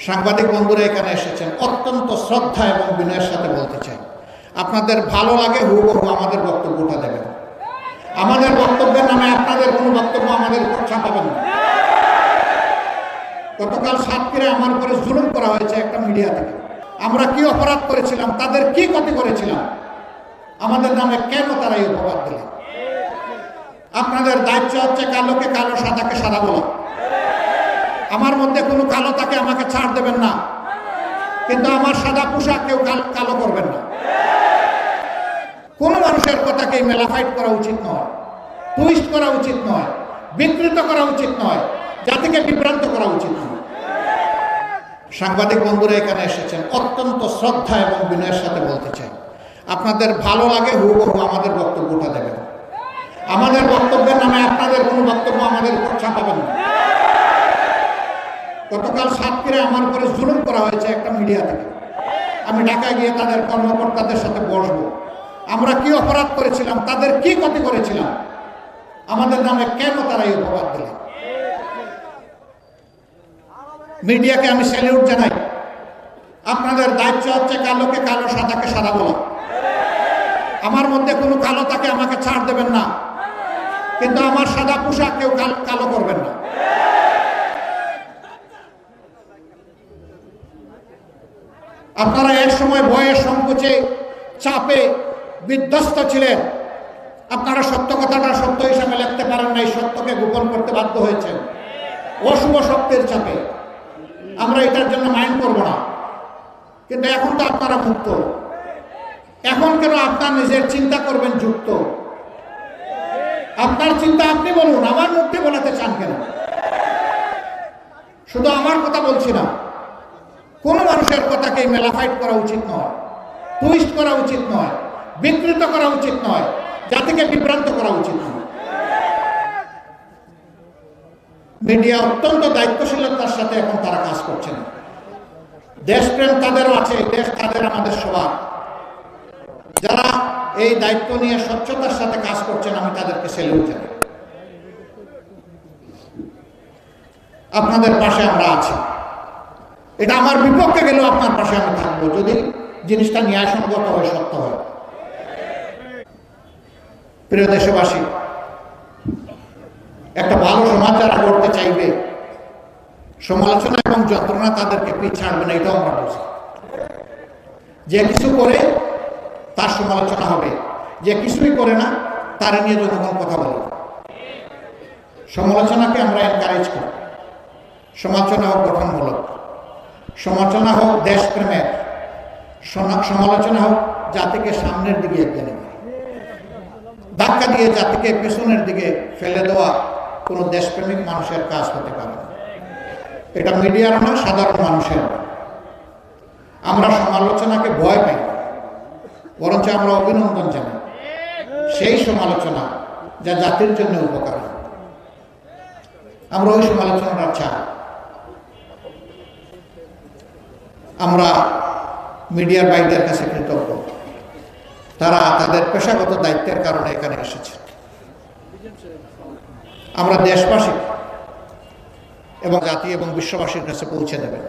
সাংবাদিক বন্ধুরা এখানে এসেছেন, অত্যন্ত শ্রদ্ধা এবং বিনয়ের সাথে বলতে চাই, আপনাদের ভালো লাগে হুবহু আমাদের বক্তব্যটা দেবেন। আমাদের বক্তব্যের নামে আপনাদের কোনো বক্তব্য আমাদের উপর চাপাবেন না। গতকাল সাতক্ষীরায় আমার উপরে জুলুম করা হয়েছে একটা মিডিয়া থেকে। আমরা কি অপরাধ করেছিলাম, তাদের কি ক্ষতি করেছিলাম, আমাদের নামে কেন তারা এই অপবাদ দিলেন? আপনাদের দায়িত্ব হচ্ছে কালোকে কালো, সাদাকে সাদা বলা। আমার মধ্যে কোনো কালো থাকে আমাকে ছাড় দেবেন না, কিন্তু আমার সাদা পোশাক কেউ কালো করবেন না। কোন মানুষের কথাকে মেলাফাইট করা উচিত নয়, টুইস্ট করা উচিত নয়, বিকৃত করা উচিত নয়, জাতিকে বিভ্রান্ত করা উচিত নয়। সাংবাদিক বন্ধুরা এখানে এসেছেন, অত্যন্ত শ্রদ্ধা এবং বিনয়ের সাথে বলতে চাই, আপনাদের ভালো লাগে হুবহু আমাদের বক্তব্যটা দেবেন। আমাদের বক্তব্যের নামে আপনাদের কোনো বক্তব্য আমাদের উপর চাপাবেন না। গতকাল সাতক্ষীরায় আমার উপরে জুলুম করা হয়েছে একটা মিডিয়া থেকে। আমি ঢাকায় গিয়ে তাদের কর্মকর্তাদের সাথে বসবো, আমরা কি অপরাধ করেছিলাম, তাদের কি ক্ষতি করেছিলাম, আমাদের নামে কেন তারা এই অপবাদ দিলেন? মিডিয়াকে আমি স্যালিউট জানাই। আপনাদের দায়িত্ব হচ্ছে কালোকে কালো, সাদাকে সাদা বলা। আমার মধ্যে কোনো কালো থাকে আমাকে ছাড় দেবেন না, কিন্তু আমার সাদা পোশাক কেউ কালো করবেন না। আপনারা এক সময় ভয়ের সংকোচে চাপে বিধ্বস্ত ছিলেন। আপনারা সত্য কথাটা সত্য হিসাবে লিখতে পারেন নাই, সত্যকে গোপন করতে বাধ্য হয়েছেন অশুভ শক্তির চাপে। আমরা এটার জন্য মাইন্ড করব না, কিন্তু এখন তো আপনারা মুক্ত। এখন কেন আপনার নিজের চিন্তা করবেন যুক্ত? আপনার চিন্তা আপনি বলুন, আমার মুক্তি বলাতে চান কেন? শুধু আমার কথা বলছি না, কোন মানুষের কথাকে মেলাফাইট করা উচিত নয়, টুইস্ট করা উচিত নয়, বিকৃত করা উচিত নয়, জাতিকে বিভ্রান্ত করা উচিত নয়। মিডিয়া অত্যন্ত দায়িত্বশীলতার সাথে এখন তারা কাজ করছেন। দেশপ্রেম তাদেরও আছে, দেশ তাদের, আমাদের সবার। যারা এই দায়িত্ব নিয়ে স্বচ্ছতার সাথে কাজ করছেন, আমি তাদেরকে স্যালুট জানাই। আপনাদের পাশে আমরা আছি। এটা আমার বিপক্ষে গেলেও আপনার পাশে আমি থাকবো, যদি জিনিসটা ন্যায়সঙ্গত হয়, সত্য হয়। প্রিয় দেশবাসী, একটা ভালো সমাজ যারা করতে চাইবে, সমালোচনা এবং যন্ত্রণা তাদেরকে ছাড়বে না, এটাও আমরা বুঝি। যে কিছু করে তার সমালোচনা হবে, যে কিছুই করে না তার নিয়ে জনগণ কথা বলে। সমালোচনাকে আমরা এনকারেজ করি। সমালোচনা হোক গঠনমূলক, সমালোচনা হোক দেশপ্রেমের, সমালোচনা হোক জাতিকে সামনের দিকে এগিয়ে নেবে। ধাক্কা দিয়ে জাতিকে পেছনের দিকে ফেলে দেওয়া কোনো দেশপ্রেমিক মানুষের কাজ হতে পারে না। এটা মিডিয়ার না, সাধারণ মানুষের। আমরা সমালোচনাকে ভয় পাই, বরঞ্চ আমরা অভিনন্দন জানাই সেই সমালোচনা যা জাতির জন্য উপকার। আমরা ওই সমালোচনাটা চাই। আমরা মিডিয়ার ভাইদের কাছে কৃতজ্ঞ, তারা তাদের পেশাগত দায়িত্বের কারণে এখানে এসেছে। আমরা দেশবাসী এবং জাতি এবং বিশ্ববাসীর কাছে পৌঁছে দেবেন।